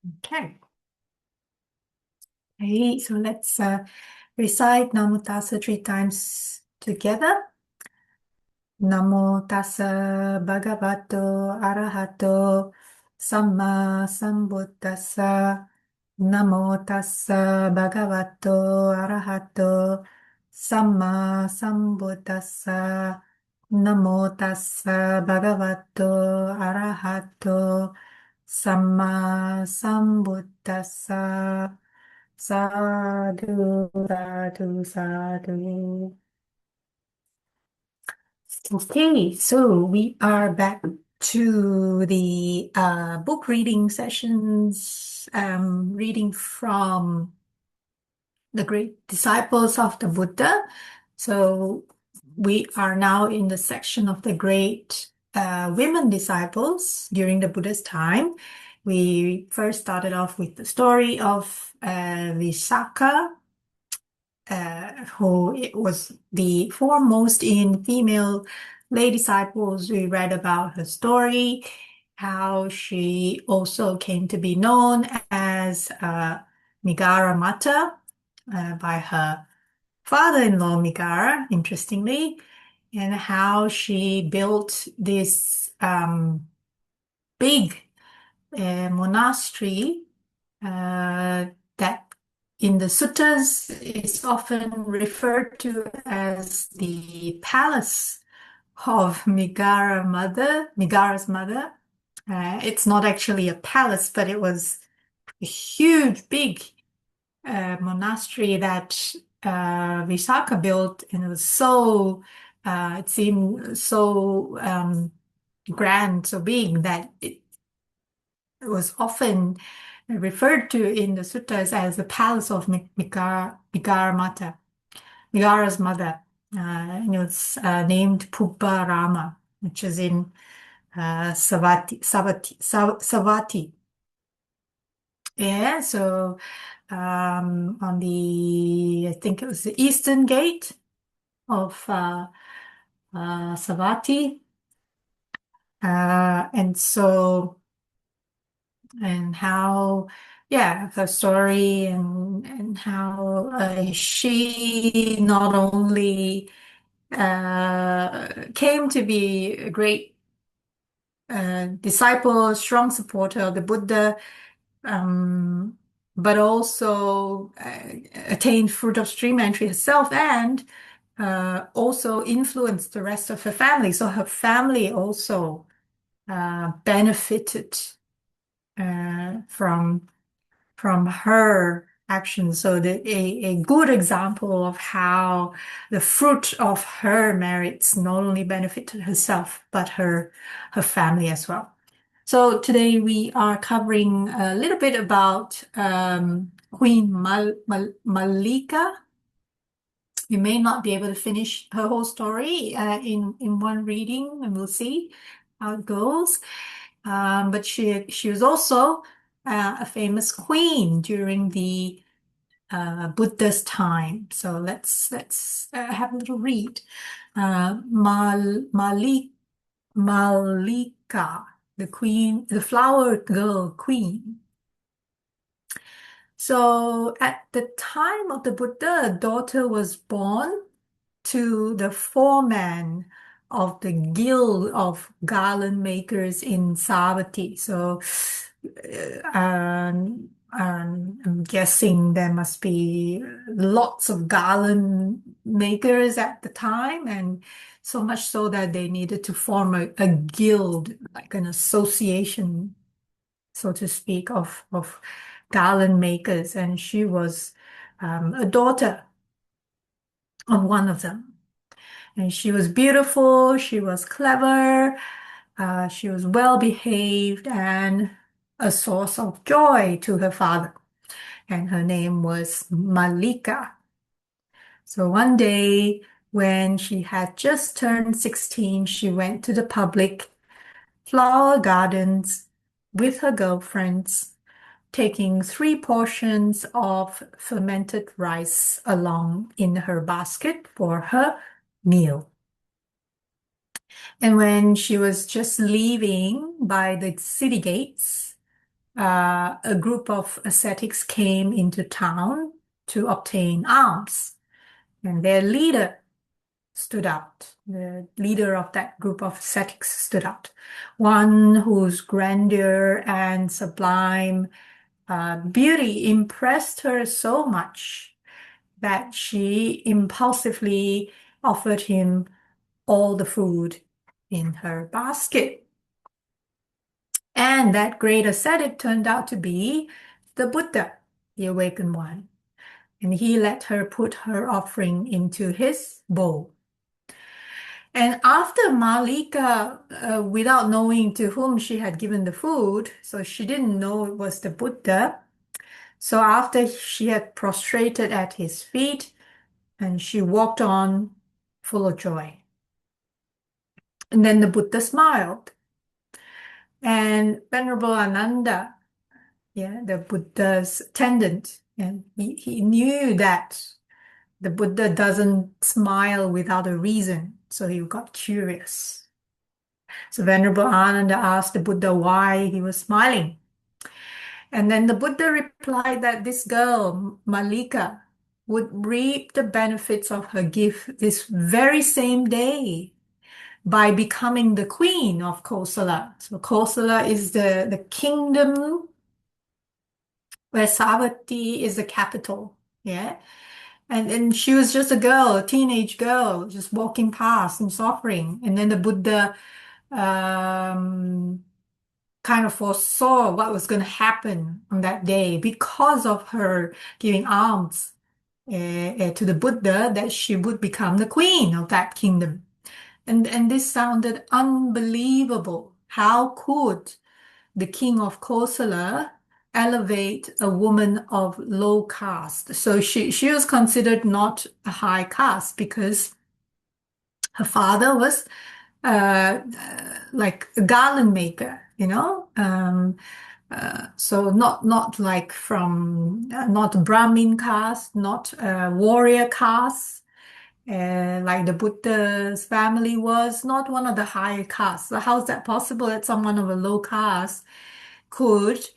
Okay. Hey, so let's recite Namo Tassa 3 times together. Namo Tassa Bhagavato Arahato Samma Sambuddhassa. Namo Tassa Bhagavato Arahato Samma Sambuddhassa. Namo Tassa Bhagavato Arahato Samma Sambuddhassa. Sadhu, sadhu, sadhu. Okay, so we are back to the book reading sessions, reading from the great disciples of the Buddha. So we are now in the section of the great women disciples during the Buddha's time. We first started off with the story of Visakha, who it was the foremost in female lay disciples. We read about her story, how she also came to be known as Migara Mata by her father-in-law Migara, interestingly, and how she built this big monastery that in the suttas is often referred to as the palace of Migara's mother. It's not actually a palace, but it was a huge, big monastery that Visakha built, and it was it seemed so grand, so big that it was often referred to in the suttas as the palace of Migara's mother. And it was named Rama, which is in Savati. Yeah, so on I think it was the eastern gate of Savati. And so and how, yeah, her story and how she not only came to be a great disciple, strong supporter of the Buddha, um, but also attained fruit of stream entry herself and also influenced the rest of her family. So her family also benefited from her actions. So a good example of how the fruit of her merits not only benefited herself, but her family as well. So today we are covering a little bit about Queen Malika. We may not be able to finish her whole story in one reading, and we'll see how it goes. But she was also a famous queen during the Buddha's time. So let's have a little read. Malika, the queen, the flower girl queen. So at the time of the Buddha, a daughter was born to the foreman of the guild of garland makers in Savatthi. So I'm guessing there must be lots of garland makers at the time, and so much so that they needed to form a guild, like an association, so to speak, of garland makers. And she was a daughter of one of them. And she was beautiful, she was clever, she was well behaved, and a source of joy to her father. And her name was Malika. So one day, when she had just turned 16, she went to the public flower gardens with her girlfriends, taking 3 portions of fermented rice along in her basket for her meal. And when she was just leaving by the city gates, a group of ascetics came into town to obtain alms, and their leader stood out. The leader of that group of ascetics stood out. One whose grandeur and sublime beauty impressed her so much that she impulsively offered him all the food in her basket. And that great ascetic turned out to be the Buddha, the awakened one. And he let her put her offering into his bowl. And after Malika, without knowing to whom she had given the food, so she didn't know it was the Buddha. So after she had prostrated at his feet, and she walked on full of joy. And then the Buddha smiled. And Venerable Ananda, yeah, the Buddha's attendant, and he knew that the Buddha doesn't smile without a reason, so he got curious. So Venerable Ananda asked the Buddha why he was smiling. And then the Buddha replied that this girl, Malika, would reap the benefits of her gift this very same day by becoming the queen of Kosala. So Kosala is the kingdom where Savatthi is the capital. Yeah. And she was just a girl, a teenage girl, just walking past and suffering. And then the Buddha um, kind of foresaw what was going to happen on that day because of her giving alms to the Buddha, that she would become the queen of that kingdom. And this sounded unbelievable. How could the king of Kosala elevate a woman of low caste? So she was considered not a high caste because her father was like a garland maker, you know. So not like from not Brahmin caste, not warrior caste, like the Buddha's family was, not one of the higher castes. So how is that possible that someone of a low caste could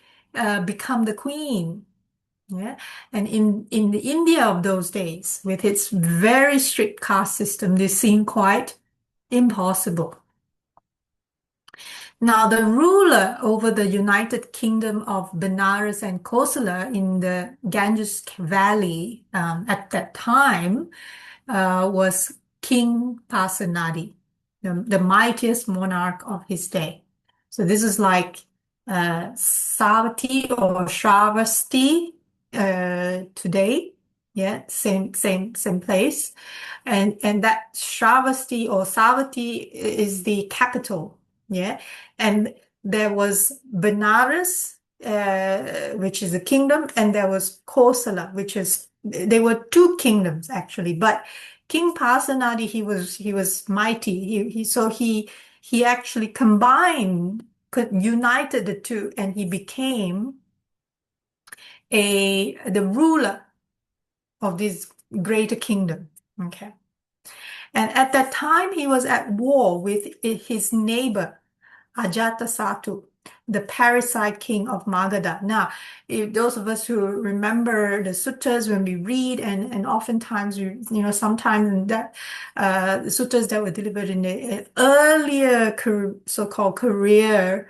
become the queen? Yeah. And in the India of those days, with its very strict caste system, this seemed quite impossible. Now, the ruler over the United Kingdom of Benares and Kosala in the Ganges Valley at that time was King Pasenadi, the mightiest monarch of his day. So this is like Savatthi or Shravasti today. Yeah, same place. And that Shravasti or Savatthi is the capital. Yeah. And there was Benares, which is a kingdom, and there was Kosala, which is, there were two kingdoms actually, but King Pasenadi, he was mighty. He actually united the two, and he became the ruler of this greater kingdom. Okay. And at that time, he was at war with his neighbor, Ajatasattu, the parasite king of Magadha. Now, if those of us who remember the suttas when we read, and oftentimes sometimes that the suttas that were delivered in the earlier so-called career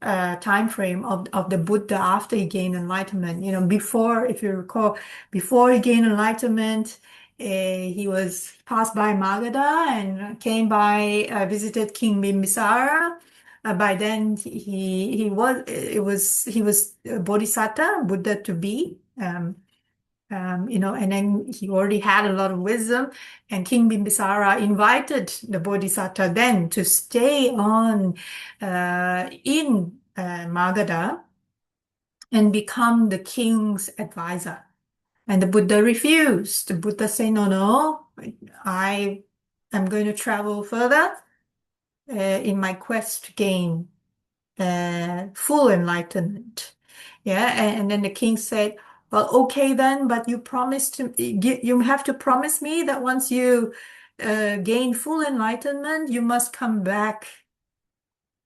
time frame of the Buddha after he gained enlightenment. Before, if you recall, before he gained enlightenment, he was passed by Magadha and came by visited King Bimbisara. By then he was a bodhisattva, Buddha to be, and then he already had a lot of wisdom. And King Bimbisara invited the bodhisattva then to stay on in Magadha and become the king's advisor. And the Buddha refused. The Buddha said, no, I am going to travel further in my quest to gain full enlightenment. Yeah, and then the king said, well, okay then, but you have to promise me that once you gain full enlightenment, you must come back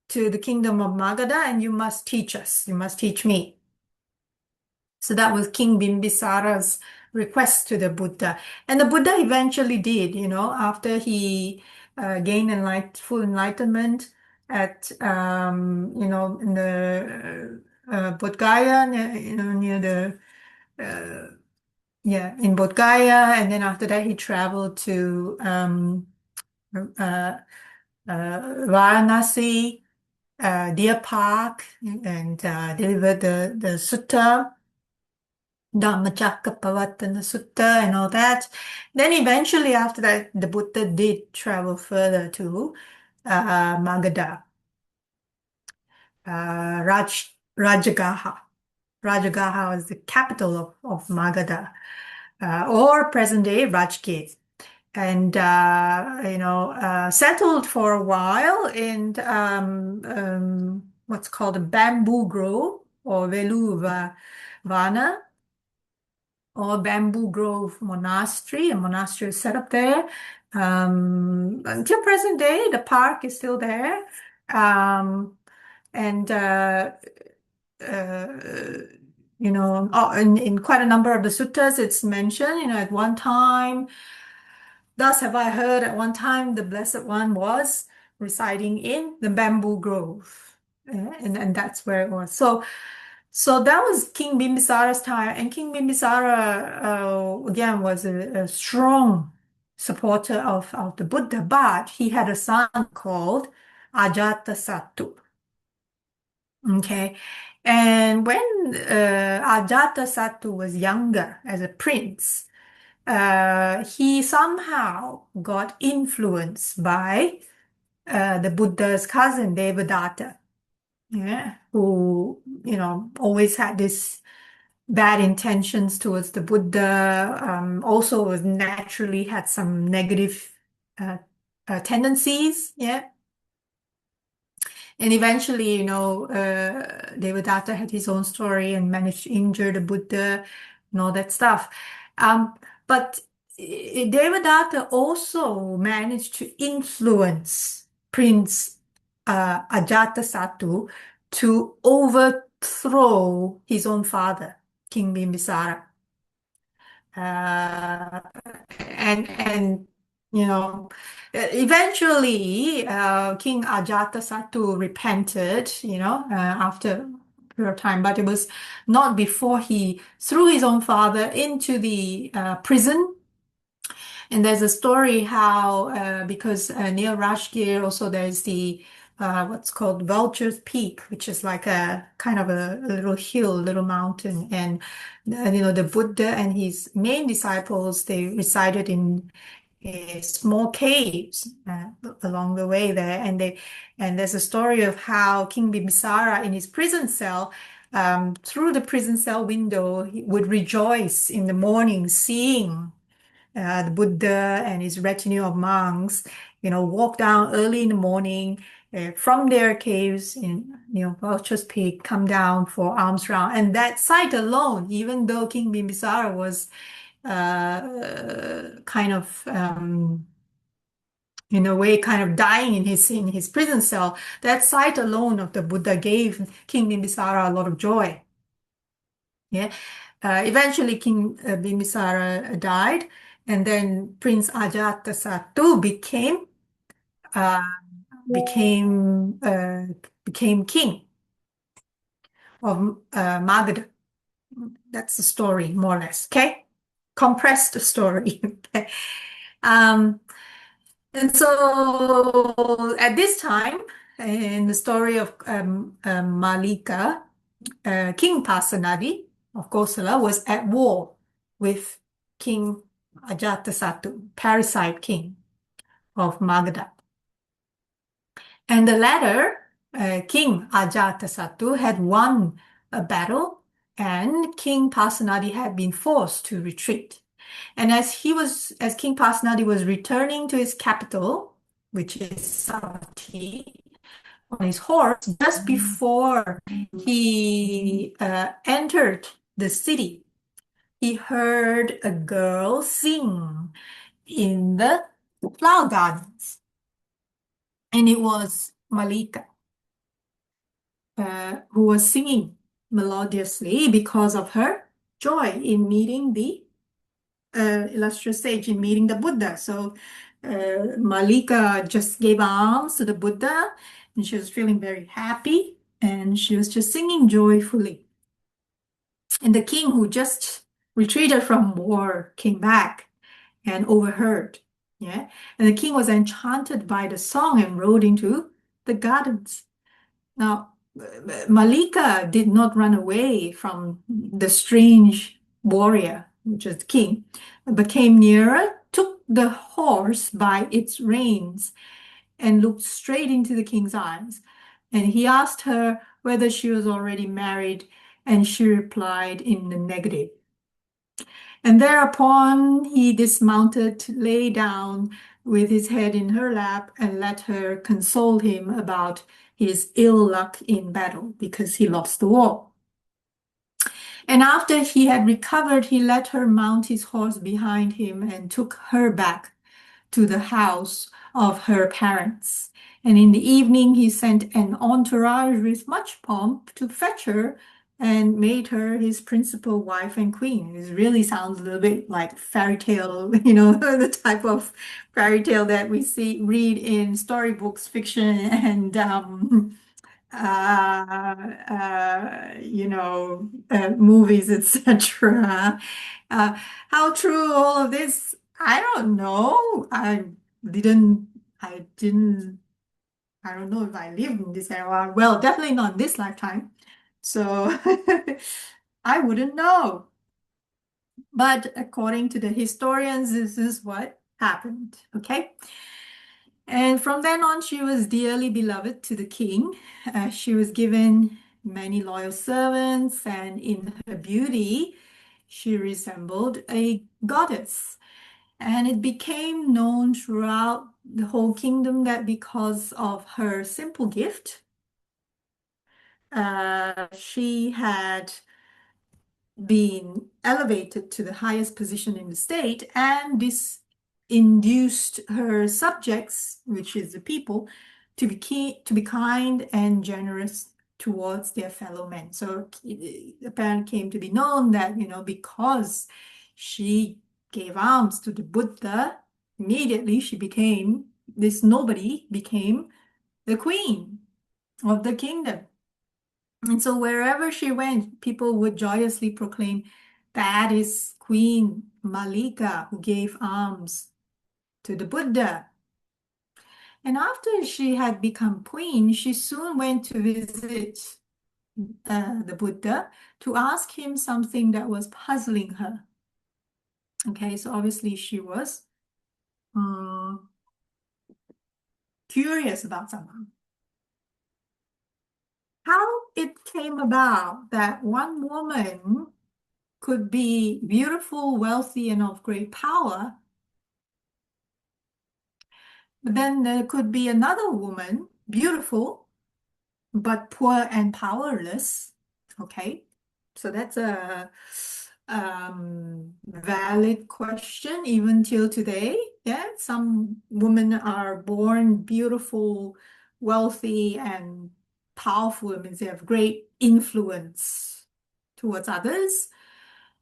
to the kingdom of Magadha, and you must teach us. You must teach me. So that was King Bimbisara's request to the Buddha. And the Buddha eventually did, after he gained full enlightenment at, in the Bodh Gaya, near the, in Bodh Gaya. And then after that, he traveled to uh, Varanasi, Deer Park, and delivered the sutta. Dhammacakkappavattana Sutta and all that. Then eventually after that, the Buddha did travel further to Magadha, Rajagaha. Rajagaha was the capital of Magadha, or present-day Rajgir. And, settled for a while in what's called a bamboo grove or Veluvana, or Bamboo Grove Monastery. A monastery is set up there. Until present day, the park is still there. And uh, in quite a number of the suttas, it's mentioned, at one time, thus have I heard at one time the Blessed One was residing in the bamboo grove. And that's where it was. So that was King Bimbisara's time, and King Bimbisara again was a strong supporter of the Buddha, but he had a son called Ajatasattu. Okay, and when Ajatasattu was younger as a prince, he somehow got influenced by the Buddha's cousin Devadatta. Yeah, who, always had this bad intentions towards the Buddha, also was naturally had some negative uh, tendencies, yeah. And eventually, Devadatta had his own story and managed to injure the Buddha and all that stuff. But Devadatta also managed to influence Prince Ajatasattu to overthrow his own father, King Bimbisara. Uh, and eventually King Ajatasattu repented, after a period of time, but it was not before he threw his own father into the prison. And there's a story how, because near Rajgir also there's the what's called Vulture's Peak, which is like a kind of a little hill, little mountain. And, the Buddha and his main disciples, they resided in small caves along the way there. And there's a story of how King Bimbisara in his prison cell, through the prison cell window, he would rejoice in the morning seeing the Buddha and his retinue of monks, walk down early in the morning from their caves in, Vulture's Peak, come down for alms round. And that sight alone, even though King Bimbisara was kind of, in a way, kind of dying in his prison cell, that sight alone of the Buddha gave King Bimbisara a lot of joy. Yeah. Eventually, King Bimbisara died, and then Prince Ajatasattu uh, became became king of Magadha. That's the story, more or less. Okay, compressed story. Okay. And so at this time, in the story of Mallikā, King Pasenadi of Kosala was at war with King Ajatasattu, parasite king of Magadha. And the latter, King Ajatasattu, had won a battle, and King Pasenadi had been forced to retreat. And as King Pasenadi was returning to his capital, which is Savatthi, on his horse, just before he entered the city, he heard a girl sing in the flower gardens, and it was Mallikā. who was singing melodiously because of her joy in meeting the illustrious sage, in meeting the Buddha. So Malika just gave alms to the Buddha, and she was feeling very happy, and she was just singing joyfully. And the king, who just retreated from war, came back and overheard. Yeah. And the king was enchanted by the song and rode into the gardens. Now, Malika did not run away from the strange warrior, which is the king, but came nearer, took the horse by its reins, and looked straight into the king's eyes. And he asked her whether she was already married, and she replied in the negative. And thereupon he dismounted, lay down with his head in her lap, and let her console him about his ill luck in battle because he lost the war. And after he had recovered, he let her mount his horse behind him and took her back to the house of her parents. And in the evening, he sent an entourage with much pomp to fetch her and made her his principal wife and queen. It really sounds a little bit like fairy tale, the type of fairy tale that we read in storybooks, fiction, and movies, etc. How true all of this? I don't know. Didn't, I didn't, I don't know if I lived in this era. Well, definitely not this lifetime. So I wouldn't know. But according to the historians, this is what happened. Okay. And from then on, she was dearly beloved to the king. She was given many loyal servants, and in her beauty, she resembled a goddess. And it became known throughout the whole kingdom that because of her simple gift, she had been elevated to the highest position in the state, and this induced her subjects, which is the people, to be kind and generous towards their fellow men. So it apparently came to be known that, because she gave alms to the Buddha, immediately this nobody became the queen of the kingdom. And so wherever she went, people would joyously proclaim, that is Queen Malika who gave alms to the Buddha. And after she had become queen, she soon went to visit the Buddha to ask him something that was puzzling her. Okay, so obviously she was curious about someone. How it came about that one woman could be beautiful, wealthy, and of great power, but then there could be another woman, beautiful, but poor and powerless. Okay, so that's a valid question even till today. Yeah, some women are born beautiful, wealthy, and powerful. It means they have great influence towards others.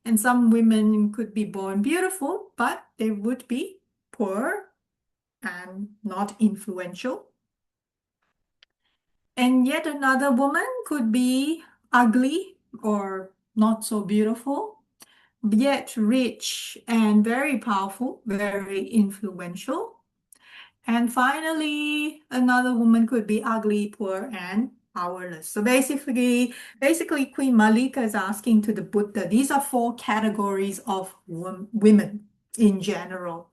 And some women could be born beautiful, but they would be poor and not influential. And yet another woman could be ugly or not so beautiful, yet rich and very powerful, very influential. And finally, another woman could be ugly, poor, and powerless. So basically, Queen Malika is asking to the Buddha, these are four categories of women in general.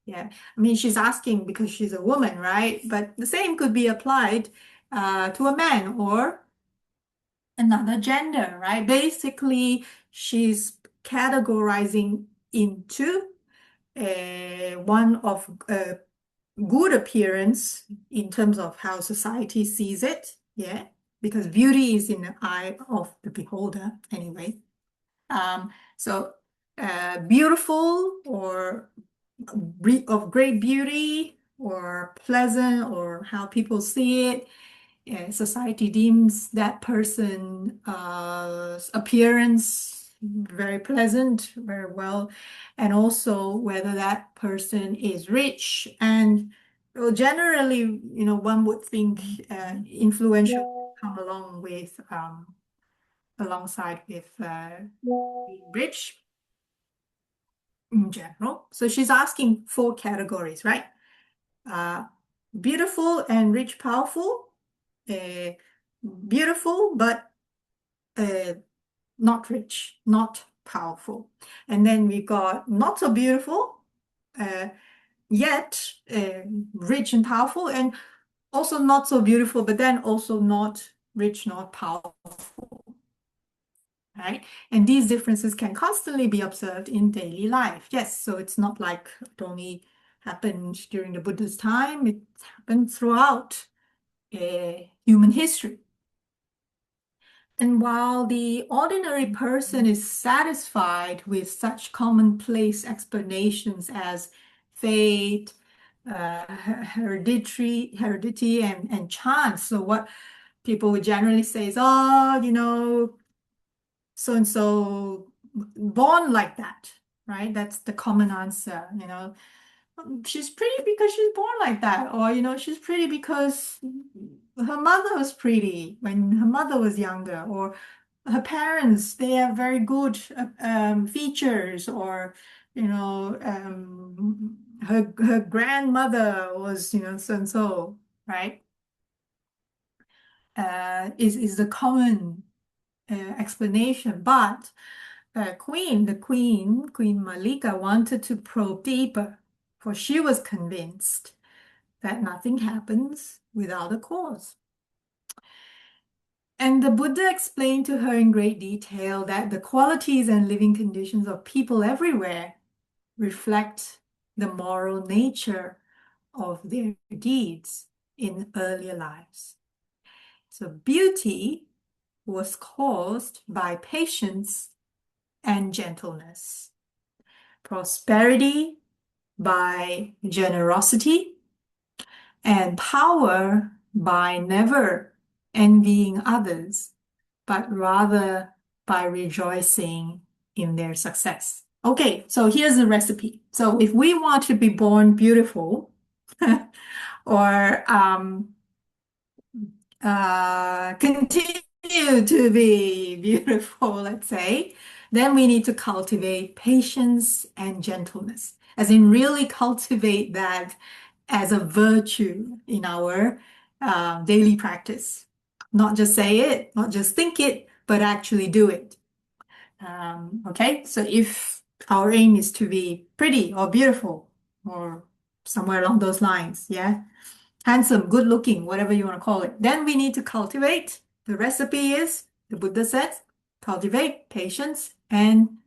Yeah, I mean, she's asking because she's a woman, right? But the same could be applied to a man or another gender, right? Basically, she's categorizing into one of good appearance in terms of how society sees it. Yeah, because beauty is in the eye of the beholder anyway. So beautiful or of great beauty or pleasant or how people see it society deems that person appearance very pleasant, very well, and also whether that person is rich. And well, generally, one would think influential come along with alongside with being rich in general. So she's asking four categories, right? Uh, beautiful and rich, powerful, uh, beautiful, but uh, not rich, not powerful. And then we got not so beautiful, uh, yet rich and powerful, and also not so beautiful, but then also not rich, not powerful, right? And these differences can constantly be observed in daily life. Yes, so it's not like it only happened during the Buddha's time, it happened throughout human history. And while the ordinary person is satisfied with such commonplace explanations as fate, heredity, and chance, so what people would generally say is, oh, so and so born like that, right? That's the common answer, she's pretty because she's born like that, or she's pretty because her mother was pretty when her mother was younger, or her parents, they have very good features, or her grandmother was so and so, right? Is the common explanation, but Queen Mallikā wanted to probe deeper, for she was convinced that nothing happens without a cause. And the Buddha explained to her in great detail that the qualities and living conditions of people everywhere reflect the moral nature of their deeds in earlier lives. So beauty was caused by patience and gentleness, prosperity by generosity, and power by never envying others, but rather by rejoicing in their success. Okay, so here's the recipe. So if we want to be born beautiful, or continue to be beautiful, let's say, then we need to cultivate patience and gentleness, as in really cultivate that as a virtue in our daily practice. Not just say it, not just think it, but actually do it. Okay, so if our aim is to be pretty or beautiful or somewhere along those lines, yeah, handsome, good looking, whatever you want to call it, then we need to cultivate. The recipe is, the Buddha says, cultivate patience and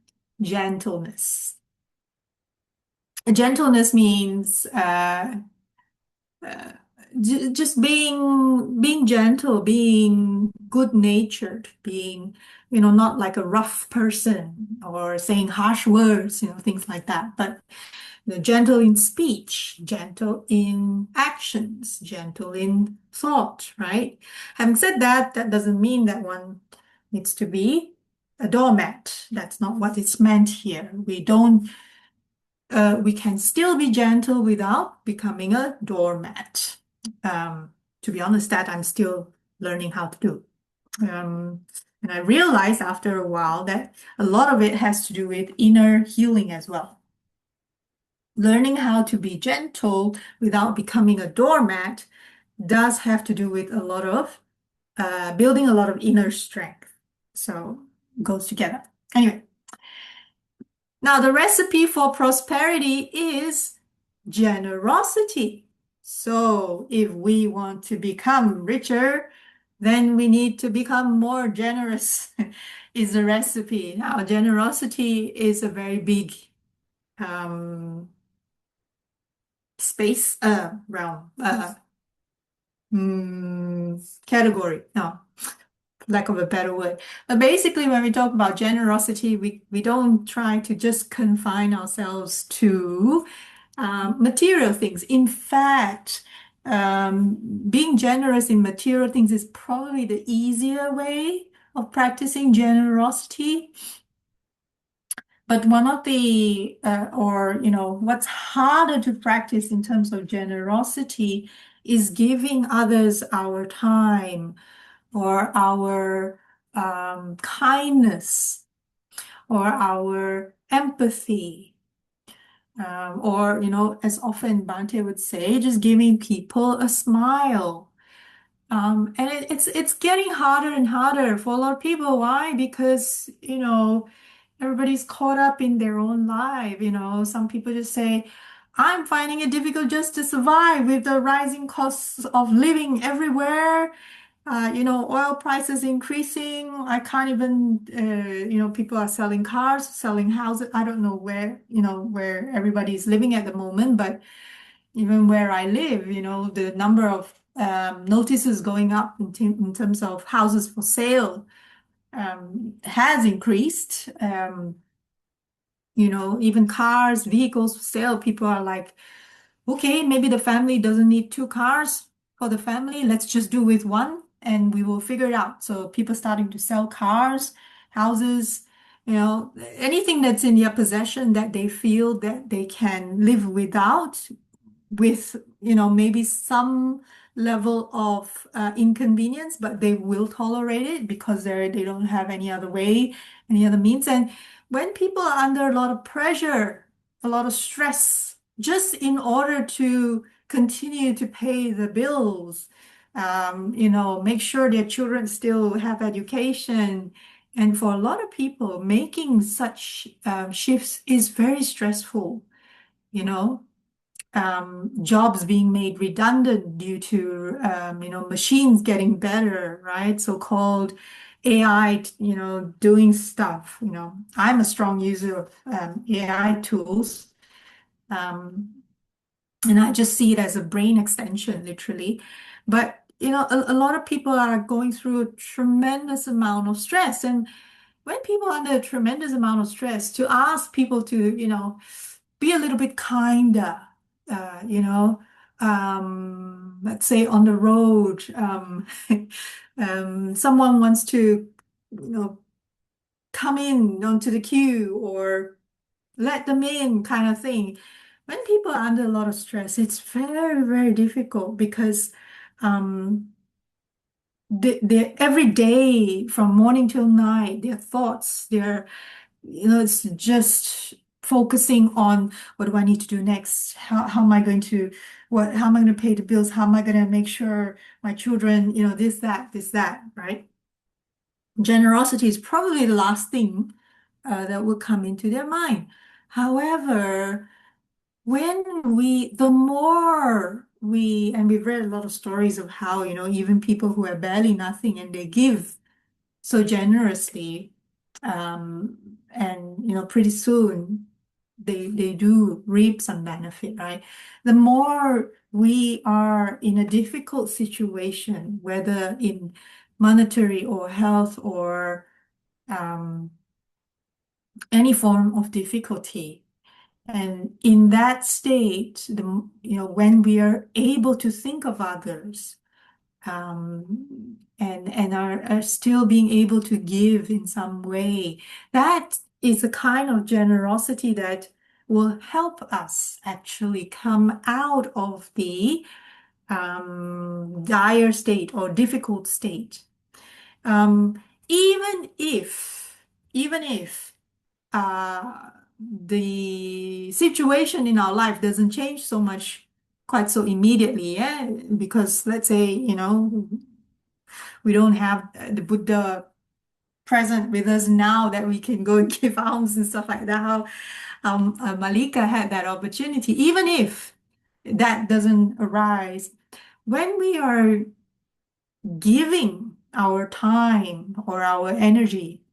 gentleness. Gentleness means uh, just being gentle, being good-natured, being not like a rough person or saying harsh words, things like that. But gentle in speech, gentle in actions, gentle in thought, right? Having said that, that doesn't mean that one needs to be a doormat. That's not what it's meant here. We can still be gentle without becoming a doormat. To be honest, that I'm still learning how to do. And I realized after a while that a lot of it has to do with inner healing as well. Learning how to be gentle without becoming a doormat does have to do with a lot of building a lot of inner strength. So it goes together. Anyway, now the recipe for prosperity is generosity. So if we want to become richer, then we need to become more generous, is the recipe. Now, generosity is a very big space, realm, category. No, lack of a better word. But basically, when we talk about generosity, we don't try to just confine ourselves to material things. In fact, Being generous in material things is probably the easier way of practicing generosity. But one of the, what's harder to practice in terms of generosity is giving others our time or our kindness or our empathy. Or, as often Bhante would say, just giving people a smile. And it's getting harder and harder for a lot of people. Why? Because, everybody's caught up in their own life. Some people just say, I'm finding it difficult just to survive with the rising costs of living everywhere. Oil prices increasing. I can't even, people are selling cars, selling houses. I don't know where everybody's living at the moment, but even where I live, the number of notices going up in terms of houses for sale has increased. Even cars, vehicles for sale, people are like, okay, maybe the family doesn't need two cars for the family. Let's just do with one and we will figure it out. So people starting to sell cars, houses, anything that's in their possession that they feel that they can live without with, maybe some level of inconvenience, but they will tolerate it because they don't have any other way, any other means. And when people are under a lot of pressure, a lot of stress, just in order to continue to pay the bills, make sure their children still have education. And for a lot of people, making such shifts is very stressful, you know jobs being made redundant due to machines getting better, right? So-called AI, doing stuff. I'm a strong user of AI tools, um, and I just see it as a brain extension, literally. But a lot of people are going through a tremendous amount of stress, and when people are under a tremendous amount of stress, to ask people to, be a little bit kinder, uh, you know, let's say on the road, someone wants to, come in onto the queue or let them in kind of thing. When people are under a lot of stress, it's very, very difficult because um, every day from morning till night, their thoughts, it's just focusing on what do I need to do next? How am I going to, how am I going to pay the bills? How am I going to make sure my children, this, that, right? Generosity is probably the last thing that will come into their mind. However, the more and we've read a lot of stories of how, even people who have barely nothing and they give so generously, and pretty soon they do reap some benefit, right? The more we are in a difficult situation, whether in monetary or health or um, any form of difficulty, and in that state, when we are able to think of others, and are still being able to give in some way. That is a kind of generosity that will help us actually come out of the dire state or difficult state. Um, even if the situation in our life doesn't change so much quite so immediately, yeah, because let's say, we don't have the Buddha present with us now that we can go and give alms and stuff like that. How Malika had that opportunity, even if that doesn't arise, when we are giving our time or our energy,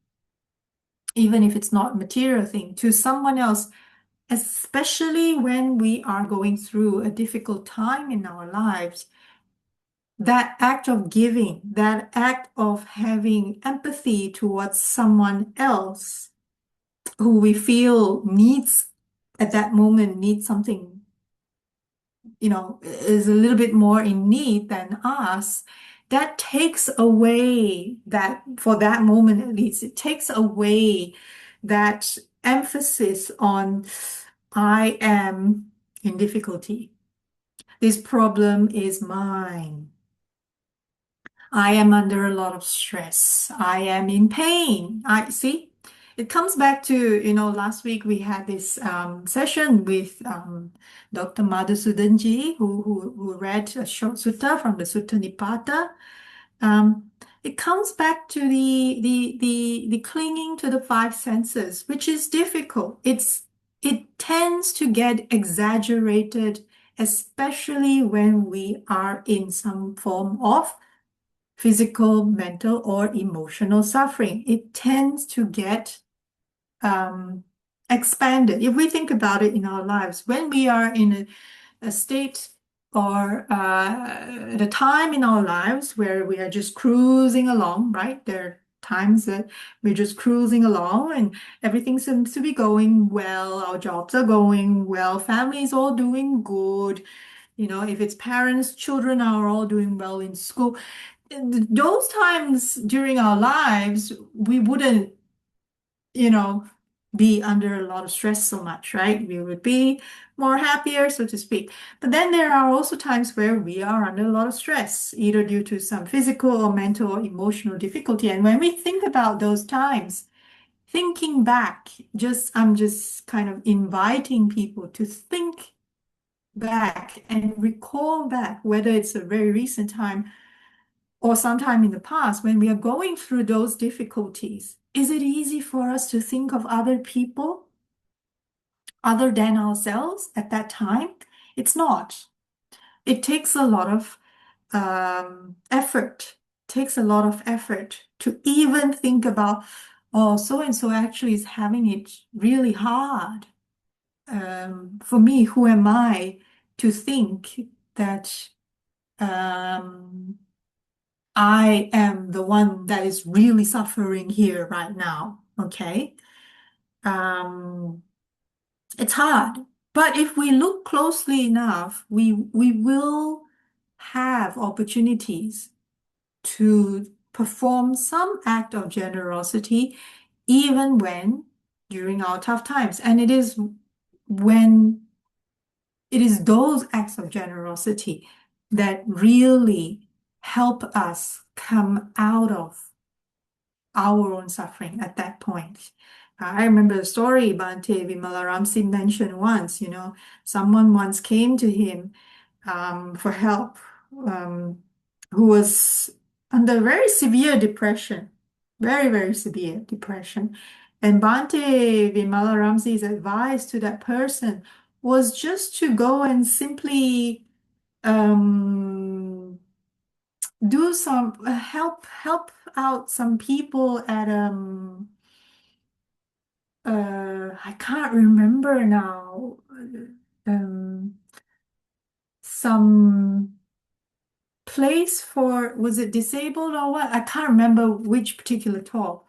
even if it's not a material thing, to someone else, especially when we are going through a difficult time in our lives, that act of giving, that act of having empathy towards someone else who we feel needs at that moment needs something is a little bit more in need than us, that takes away that, for that moment at least, it takes away that emphasis on I am in difficulty. This problem is mine. I am under a lot of stress. I am in pain. I see. It comes back to, last week we had this session with Dr. Madhusudanji, who read a short sutta from the Sutta Nipata. It comes back to the clinging to the five senses, which is difficult. It tends to get exaggerated, especially when we are in some form of physical, mental, or emotional suffering. It tends to get expanded. If we think about it in our lives, when we are in a state or at a time in our lives where we are just cruising along, right? There are times that we're just cruising along and everything seems to be going well. Our jobs are going well. Family is all doing good. If it's parents, children are all doing well in school. Those times during our lives, we wouldn't, you know, be under a lot of stress so much, right? We would be more happier, so to speak. But then there are also times where we are under a lot of stress, either due to some physical or mental or emotional difficulty. And when we think about those times, thinking back, I'm just kind of inviting people to think back and recall back, whether it's a very recent time or sometime in the past, when we are going through those difficulties, is it easy for us to think of other people other than ourselves at that time? It's not. It takes a lot of effort, takes a lot of effort to even think about, oh, so and so actually is having it really hard. For me, who am I to think that I am the one that is really suffering here right now? Okay. Um, it's hard. But if we look closely enough, we will have opportunities to perform some act of generosity, even when during our tough times. And when it is those acts of generosity that really help us come out of our own suffering at that point. I remember the story Bhante Vimalaramsi mentioned once, someone once came to him for help, um, who was under very severe depression, very, very severe depression. And Bhante Vimalaramsi's advice to that person was just to go and simply um, do some help out some people at I can't remember now, some place for, was it disabled or what? I can't remember which particular talk,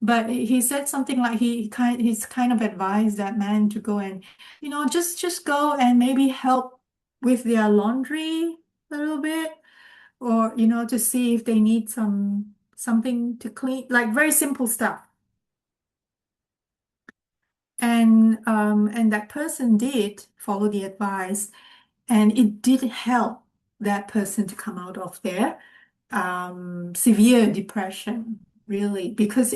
but he said something like he's kind of advised that man to go and just go and maybe help with their laundry a little bit, or to see if they need something to clean, like very simple stuff. And that person did follow the advice, and it did help that person to come out of their severe depression, really, because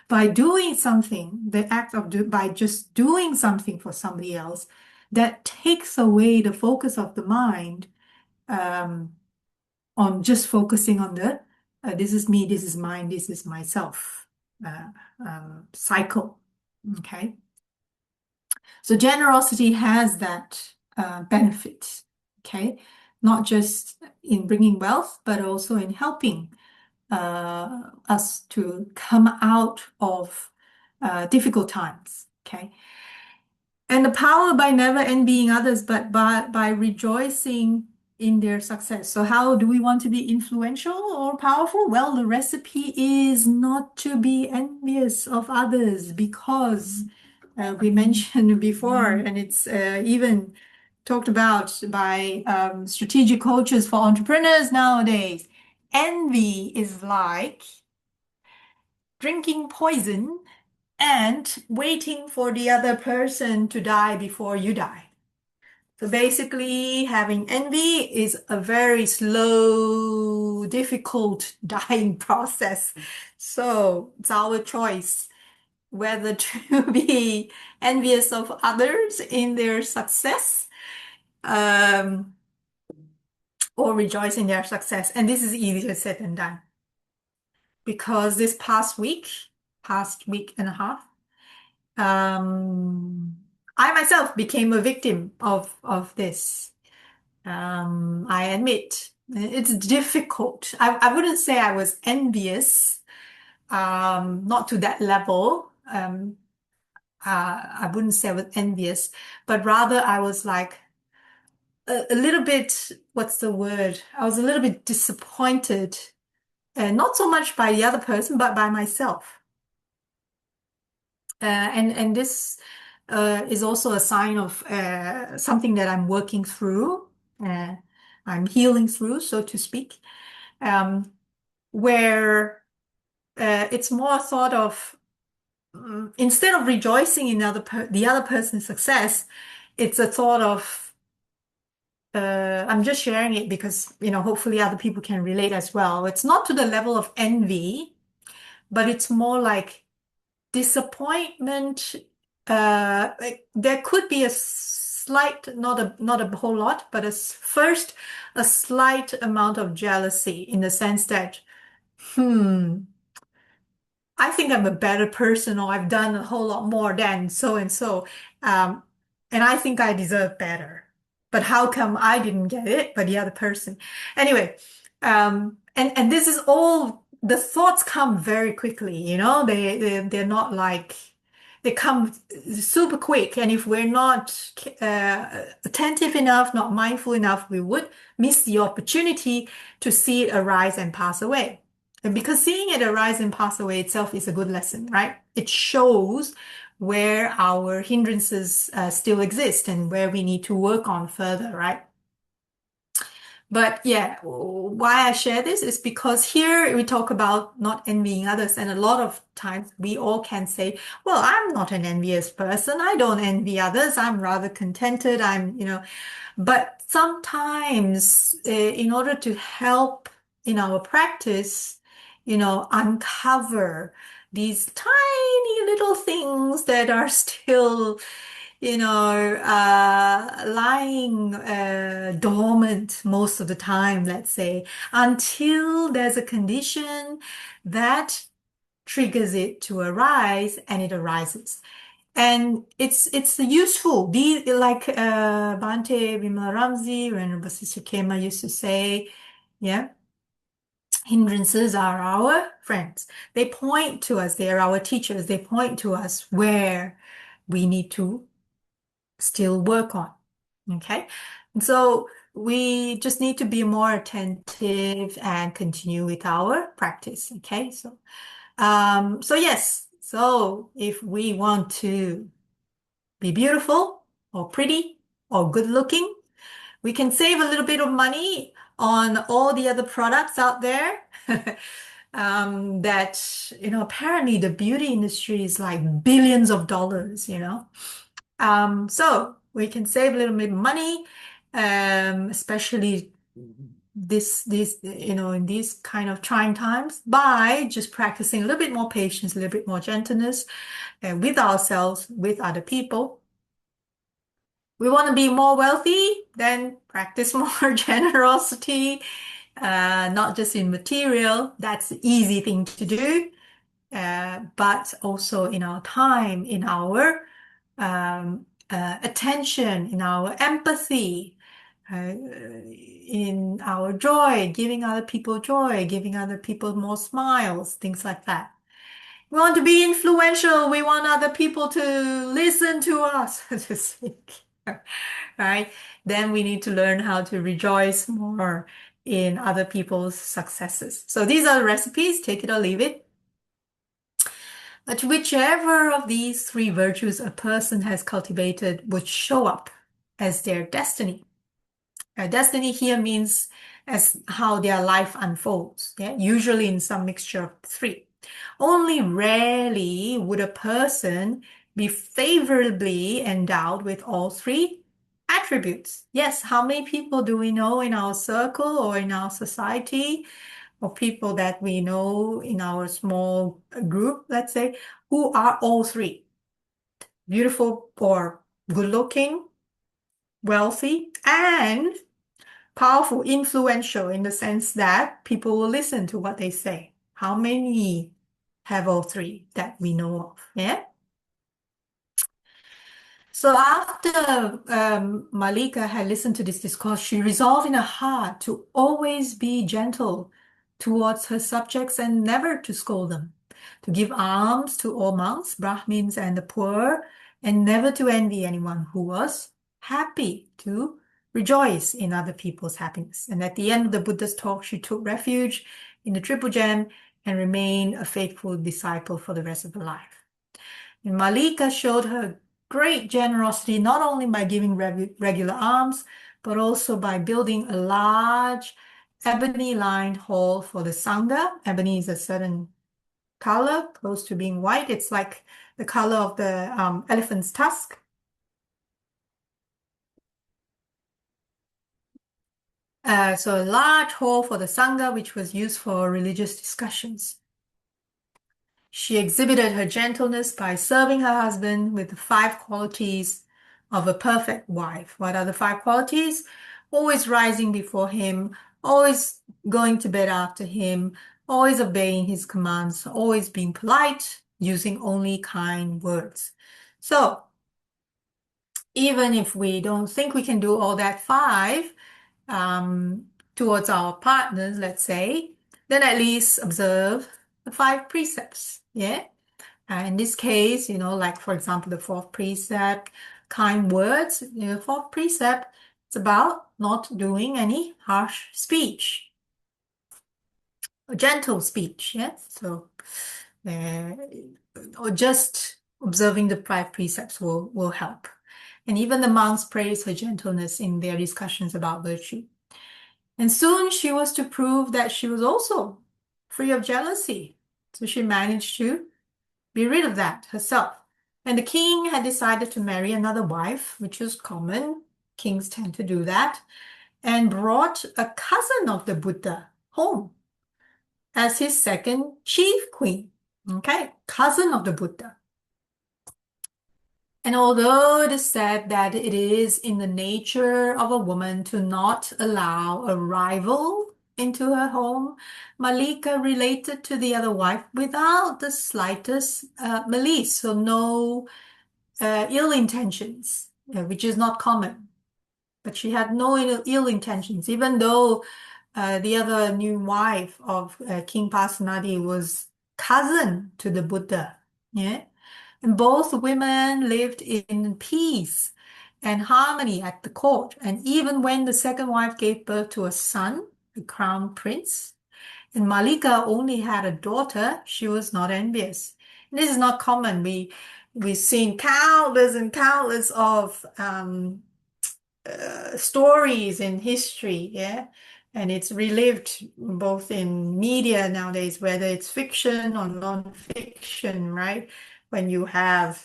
by doing something, the act of by just doing something for somebody else, that takes away the focus of the mind um, on just focusing on the this is me, this is mine, this is myself uh, cycle. Okay. So generosity has that benefit, okay? Not just in bringing wealth, but also in helping us to come out of difficult times, okay? And the power by never envying others, but by rejoicing in their success. So how do we want to be influential or powerful? Well, the recipe is not to be envious of others, because we mentioned before, and it's even talked about by strategic coaches for entrepreneurs nowadays. Envy is like drinking poison and waiting for the other person to die before you die. So basically, having envy is a very slow, difficult dying process. So it's our choice whether to be envious of others in their success, um, or rejoice in their success. And this is easier said than done because this past week and a half, um, I myself became a victim of this. I admit it's difficult. I wouldn't say I was envious, not to that level. I wouldn't say I was envious, but rather I was like a little bit, what's the word? I was a little bit disappointed, and not so much by the other person, but by myself. And this is also a sign of something that I'm working through. I'm healing through, so to speak, um, where it's more thought of instead of rejoicing in the other person's success, it's a thought of I'm just sharing it because hopefully other people can relate as well. It's not to the level of envy, but it's more like disappointment. There could be a slight, not a whole lot, but first a slight amount of jealousy in the sense that, hmm, I think I'm a better person, or I've done a whole lot more than so and so. Um, and I think I deserve better. But how come I didn't get it, but the other person? Anyway, and this is all the thoughts come very quickly, they're not like they come super quick. And if we're not attentive enough, not mindful enough, we would miss the opportunity to see it arise and pass away. And because seeing it arise and pass away itself is a good lesson, right? It shows where our hindrances still exist and where we need to work on further, right? But yeah, why I share this is because here we talk about not envying others. And a lot of times we all can say, well, I'm not an envious person. I don't envy others. I'm rather contented. But sometimes in order to help in our practice, uncover these tiny little things that are still lying dormant most of the time, let's say, until there's a condition that triggers it to arise, and it arises. And it's useful. Like Bhante Vimalaramsi, when Basisha Kema used to say, yeah, hindrances are our friends. They point to us. They are our teachers. They point to us where we need to still work on. Okay. And so we just need to be more attentive and continue with our practice. Okay. So yes. So if we want to be beautiful or pretty or good looking, we can save a little bit of money on all the other products out there. That, apparently the beauty industry is like billions of dollars. So we can save a little bit of money, especially in these kind of trying times, by just practicing a little bit more patience, a little bit more gentleness, with ourselves, with other people. We want to be more wealthy, then practice more generosity, not just in material. That's the easy thing to do, but also in our time, in our attention, in our empathy, in our joy, giving other people joy, giving other people more smiles, things like that. We want to be influential. We want other people to listen to us, so to speak. Right? Then we need to learn how to rejoice more in other people's successes. So these are the recipes, take it or leave it. But whichever of these three virtues a person has cultivated would show up as their destiny. Destiny here means as how their life unfolds, yeah? Usually in some mixture of three. Only rarely would a person be favorably endowed with all three attributes. Yes, how many people do we know in our circle or in our society, or people that we know in our small group, let's say, who are all three? Beautiful or good looking, wealthy, and powerful, influential in the sense that people will listen to what they say. How many have all three that we know of? Yeah. So after Malika had listened to this discourse, she resolved in her heart to always be gentle towards her subjects and never to scold them, to give alms to all monks, Brahmins, and the poor, and never to envy anyone who was happy, to rejoice in other people's happiness. And at the end of the Buddha's talk, she took refuge in the Triple Gem and remained a faithful disciple for the rest of her life. And Malika showed her great generosity not only by giving regular alms, but also by building a large ebony-lined hall for the Sangha. Ebony is a certain color, close to being white. It's like the color of the elephant's tusk. So a large hall for the Sangha, which was used for religious discussions. She exhibited her gentleness by serving her husband with the 5 qualities of a perfect wife. What are the 5 qualities? Always rising before him, always going to bed after him, always obeying his commands, always being polite, using only kind words. So, even if we don't think we can do all that 5 towards our partners, let's say, then at least observe the 5 precepts. Yeah. In this case, like for example, the 4th precept, kind words, 4th precept, it's about not doing any harsh speech, gentle speech, yes? So, or just observing the 5 precepts will help. And even the monks praise her gentleness in their discussions about virtue. And soon she was to prove that she was also free of jealousy. So she managed to be rid of that herself. And the king had decided to marry another wife, which is common. Kings tend to do that, and brought a cousin of the Buddha home as his second chief queen. Okay, cousin of the Buddha. And although it is said that it is in the nature of a woman to not allow a rival into her home, Malika related to the other wife without the slightest malice, so no ill intentions, which is not common. But she had no ill intentions, even though the other new wife of King Pasenadi was cousin to the Buddha. Yeah. And both women lived in peace and harmony at the court. And even when the second wife gave birth to a son, the crown prince, and Malika only had a daughter, she was not envious. And this is not common. We've seen countless and countless of stories in history, yeah, and it's relived both in media nowadays, whether it's fiction or non-fiction, right? When you have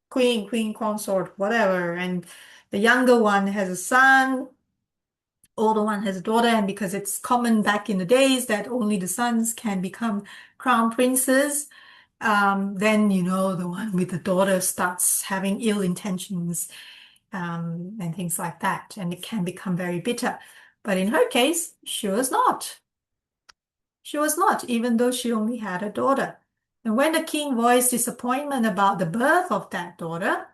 queen consort, whatever, and the younger one has a son, older one has a daughter, and because it's common back in the days that only the sons can become crown princes, then the one with the daughter starts having ill intentions and things like that, and it can become very bitter. But in her case, she was not. She was not, even though she only had a daughter. And when the king voiced disappointment about the birth of that daughter,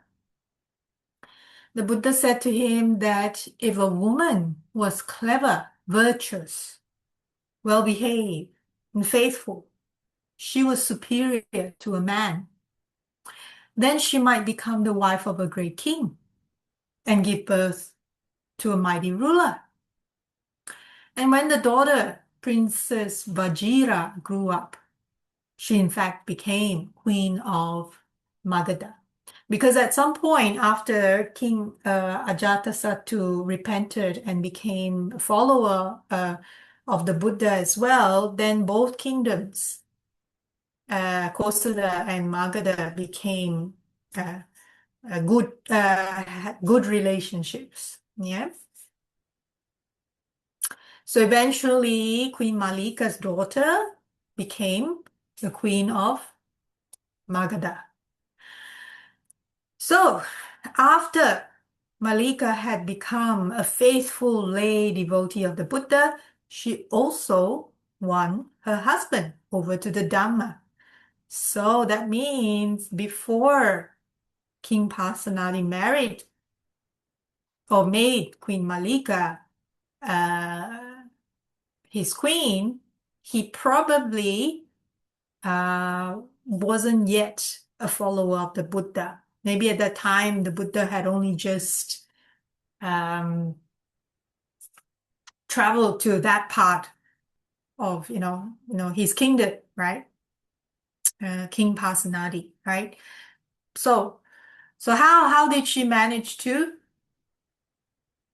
the Buddha said to him that if a woman was clever, virtuous, well-behaved, and faithful, she was superior to a man. Then she might become the wife of a great king and give birth to a mighty ruler. And when the daughter, Princess Vajira, grew up, she in fact became Queen of Magadha. Because at some point after King Ajatasattu repented and became a follower of the Buddha as well, then both kingdoms, Kosala and Magadha, became uh, good relationships. Yeah. So eventually, Queen Malika's daughter became the queen of Magadha. So after Malika had become a faithful lay devotee of the Buddha, she also won her husband over to the Dhamma. So that means before King Pasenadi married or made Queen Malika uh, his queen, he probably wasn't yet a follower of the Buddha. Maybe at that time, the Buddha had only just um, traveled to that part of, his kingdom, right? King Pasenadi, right? So, so how did she manage to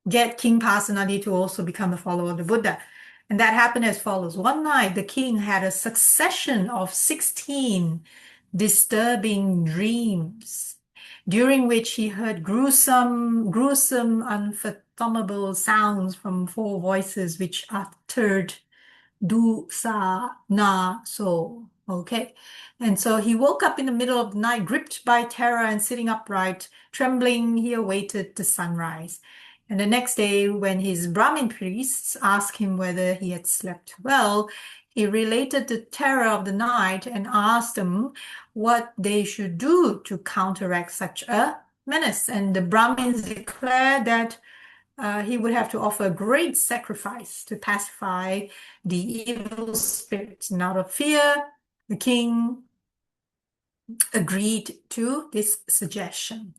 get King Pasenadi to also become a follower of the Buddha? And that happened as follows. One night, the king had a succession of 16 disturbing dreams, during which he heard gruesome, unfathomable sounds from four voices which uttered do, sa, na, so. Okay. And so he woke up in the middle of the night, gripped by terror and sitting upright, trembling, he awaited the sunrise. And the next day, when his Brahmin priests asked him whether he had slept well, he related the terror of the night and asked them what they should do to counteract such a menace. And the Brahmins declared that he would have to offer a great sacrifice to pacify the evil spirits. And out of fear, the king agreed to this suggestion.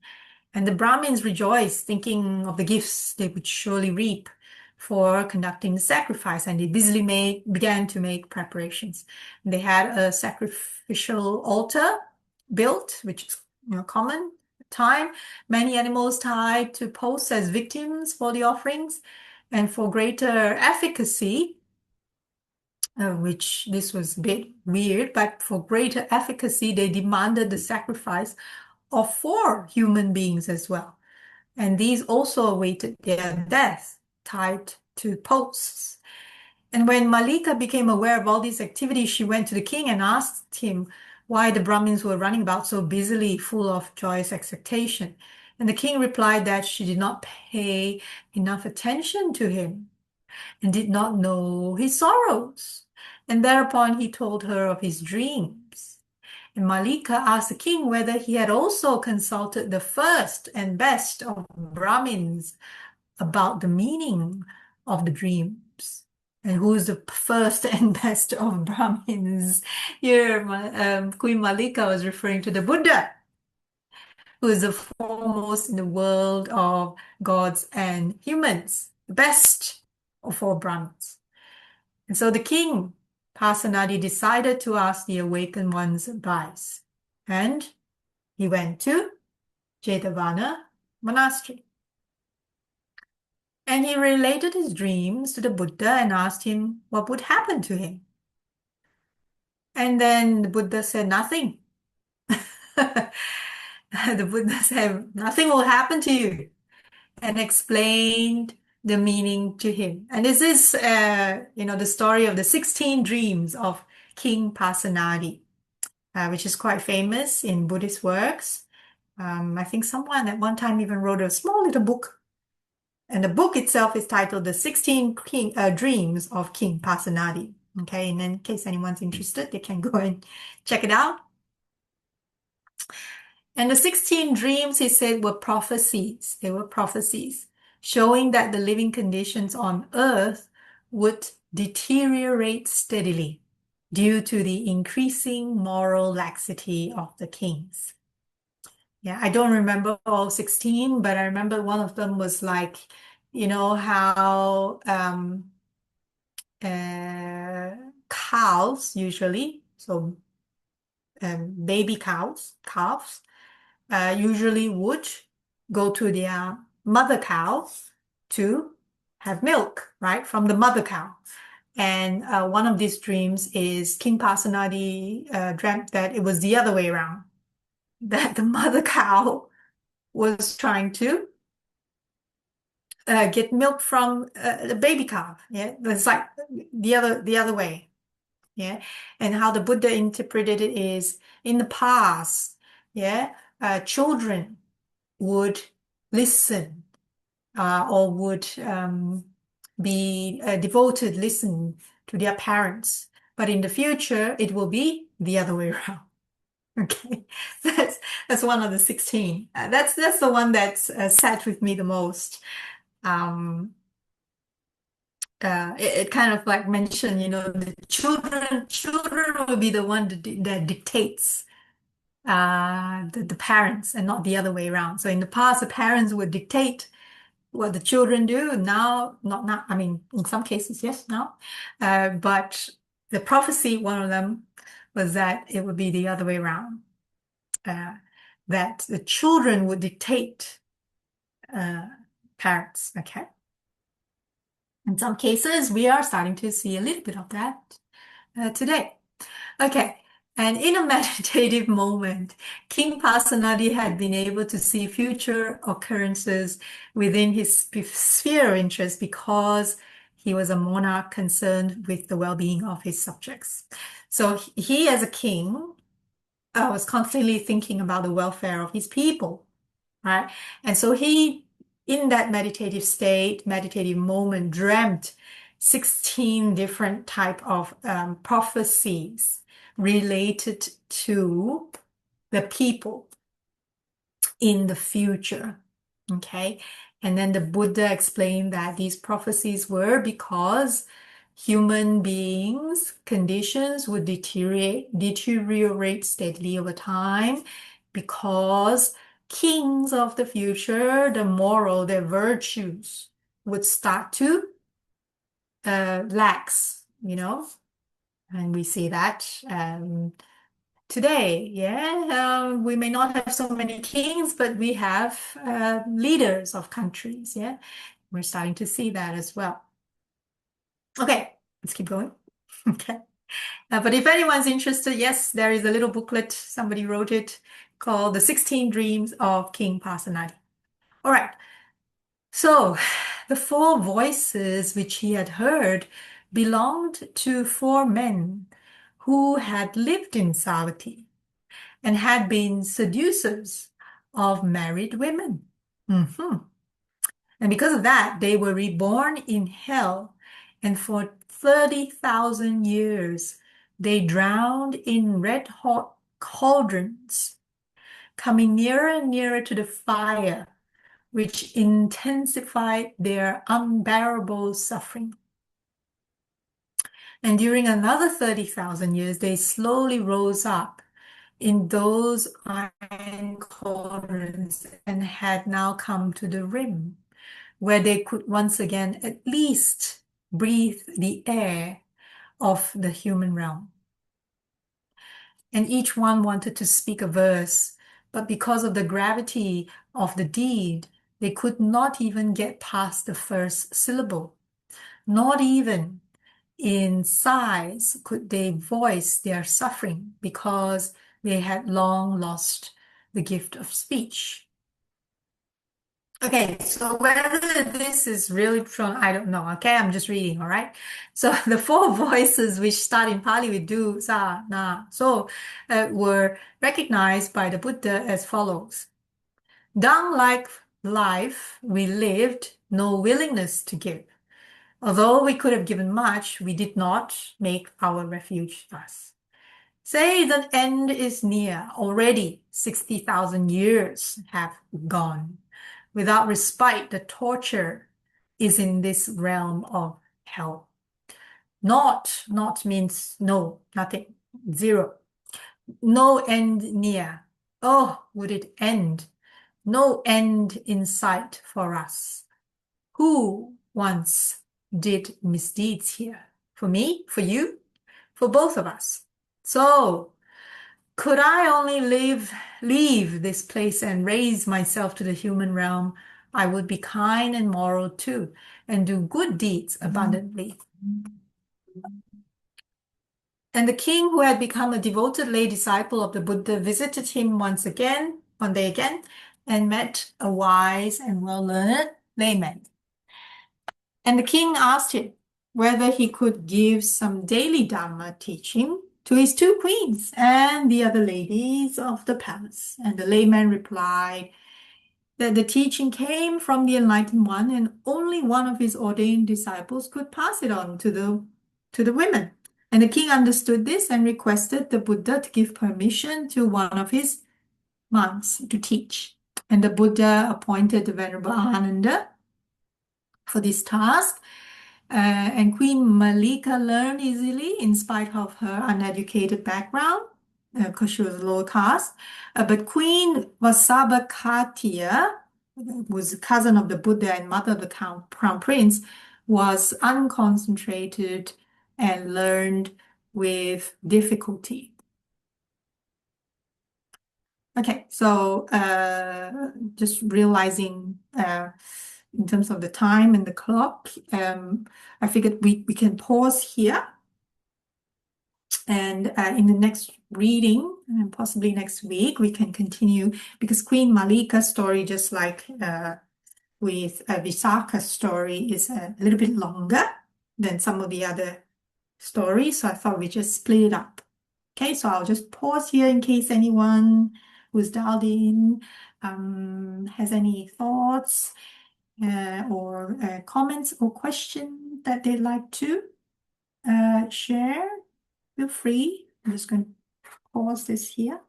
And the Brahmins rejoiced, thinking of the gifts they would surely reap for conducting the sacrifice, and they busily began to make preparations. And they had a sacrificial altar built, which is common time, many animals tied to posts as victims for the offerings, and for greater efficacy, which this was a bit weird, but for greater efficacy, they demanded the sacrifice of 4 human beings as well. And these also awaited their death, tied to posts. And when Malika became aware of all these activities, she went to the king and asked him why the Brahmins were running about so busily, full of joyous expectation. And the king replied that she did not pay enough attention to him and did not know his sorrows. And thereupon he told her of his dreams. And Malika asked the king whether he had also consulted the first and best of Brahmins about the meaning of the dreams. And who's the first and best of Brahmins? Here, Queen Malika was referring to the Buddha, who is the foremost in the world of gods and humans, the best of all Brahmins. And so the king, Pasenadi, decided to ask the awakened one's advice. And he went to Jetavana Monastery. And he related his dreams to the Buddha and asked him what would happen to him. And then the Buddha said, nothing. The Buddha said, nothing will happen to you, and explained the meaning to him. And this is, the story of the 16 dreams of King Pasenadi, which is quite famous in Buddhist works. I think someone at one time even wrote a small little book. And the book itself is titled The 16 Dreams of King Pasenadi. Okay, and in case anyone's interested, they can go and check it out. And the 16 dreams, he said, were prophecies. They were prophecies showing that the living conditions on earth would deteriorate steadily due to the increasing moral laxity of the kings. Yeah, I don't remember all 16, but I remember one of them was like, how cows usually, so baby calves, usually would go to their mother cow to have milk, right, from the mother cow. And one of these dreams is King Pasenadi dreamt that it was the other way around, that the mother cow was trying to get milk from the baby calf. Yeah, it's like the other way. Yeah, and how the Buddha interpreted it is in the past. Yeah, children would listen or would be devoted, listen to their parents. But in the future, it will be the other way around. Okay, that's one of the 16. That's the one that's sat with me the most. Um, it kind of like mentioned, the children will be the one that dictates the parents and not the other way around. So in the past, the parents would dictate what the children do. Now, not now. I mean, in some cases, yes, now. But the prophecy, one of them, was that it would be the other way around. That the children would dictate parents. Okay. In some cases, we are starting to see a little bit of that today. Okay. And in a meditative moment, King Pasenadi had been able to see future occurrences within his sphere of interest because he was a monarch concerned with the well-being of his subjects. So he, as a king, was constantly thinking about the welfare of his people, right? And so he, in that meditative state, meditative moment, dreamt 16 different type of prophecies related to the people in the future. Okay. And then the Buddha explained that these prophecies were because human beings' conditions would deteriorate steadily over time because kings of the future, the moral, their virtues would start to lax, and we see that today. Yeah, we may not have so many kings, but we have leaders of countries. Yeah, we're starting to see that as well. Okay, let's keep going. Okay. But if anyone's interested, yes, there is a little booklet, somebody wrote it, called The 16 Dreams of King Pasenadi. All right. So the four voices which he had heard belonged to four men who had lived in Savatthi and had been seducers of married women. And because of that, they were reborn in hell, and for 30,000 years, they drowned in red-hot cauldrons, coming nearer and nearer to the fire, which intensified their unbearable suffering. And during another 30,000 years, they slowly rose up in those iron cauldrons and had now come to the rim, where they could once again at least breathe the air of the human realm. And each one wanted to speak a verse, but because of the gravity of the deed, they could not even get past the first syllable. Not even in sighs could they voice their suffering because they had long lost the gift of speech. Okay, so whether this is really from, I don't know, okay? I'm just reading, all right? So the four voices which start in Pali with do, sa, na, so were recognized by the Buddha as follows. Dung-like life we lived, no willingness to give. Although we could have given much, we did not make our refuge thus. Say the end is near, already 60,000 years have gone. Without respite, the torture is in this realm of hell. Not means no, nothing, zero. No end near. Oh, would it end? No end in sight for us. Who once did misdeeds here? For me? For you? For both of us. So, Could I only leave this place and raise myself to the human realm, I would be kind and moral too, and do good deeds abundantly. And the king, who had become a devoted lay disciple of the Buddha, visited him one day again, and met a wise and well-learned layman. And the king asked him whether he could give some daily Dhamma teaching to his two queens and the other ladies of the palace. And the layman replied that the teaching came from the enlightened one, and only one of his ordained disciples could pass it on to the women. And the king understood this and requested the Buddha to give permission to one of his monks to teach. And the Buddha appointed the Venerable Ananda for this task. And Queen Mallikā learned easily in spite of her uneducated background, because she was lower caste. But Queen Vasabhakatiya, who was a cousin of the Buddha and mother of the crown prince, was unconcentrated and learned with difficulty. Okay, so just realizing in terms of the time and the clock, I figured we can pause here. And in the next reading, and possibly next week, we can continue, because Queen Mallikā's story, just like with Visakha's story, is a little bit longer than some of the other stories. So I thought we just split it up. Okay, so I'll just pause here in case anyone who's dialed in has any thoughts or comments or questions that they'd like to share. Feel free. I'm just going to pause this here.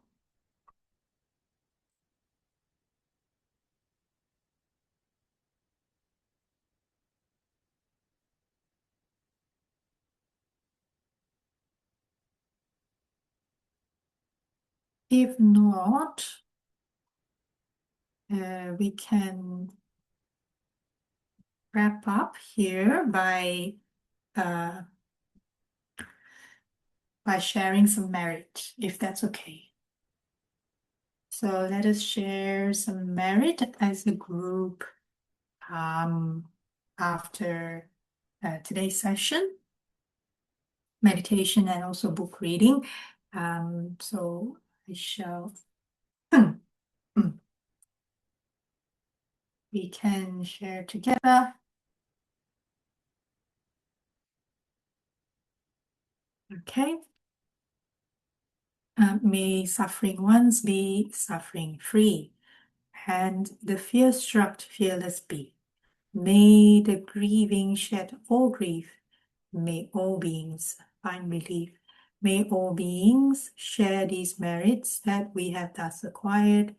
If not, we can wrap up here by sharing some merit, if that's okay. So let us share some merit as a group after today's session, meditation and also book reading. So I shall, we can share together. Okay. May suffering ones be suffering free, and the fear-struck fearless be. May the grieving shed all grief. May all beings find relief. May all beings share these merits that we have thus acquired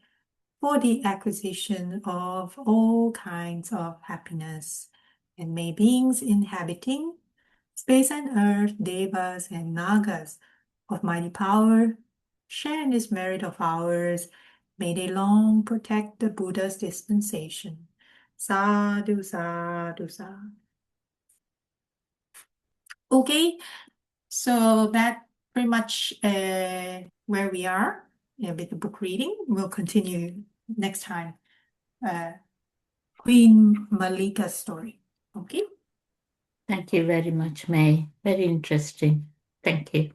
for the acquisition of all kinds of happiness. And may beings inhabiting space and earth, devas and nagas of mighty power, share in this merit of ours. May they long protect the Buddha's dispensation. Sadhu, sadhu, sadhu. Okay, so that pretty much where we are with the book reading. We'll continue next time. Queen Mallikā's story. Okay. Thank you very much, May. Very interesting. Thank you.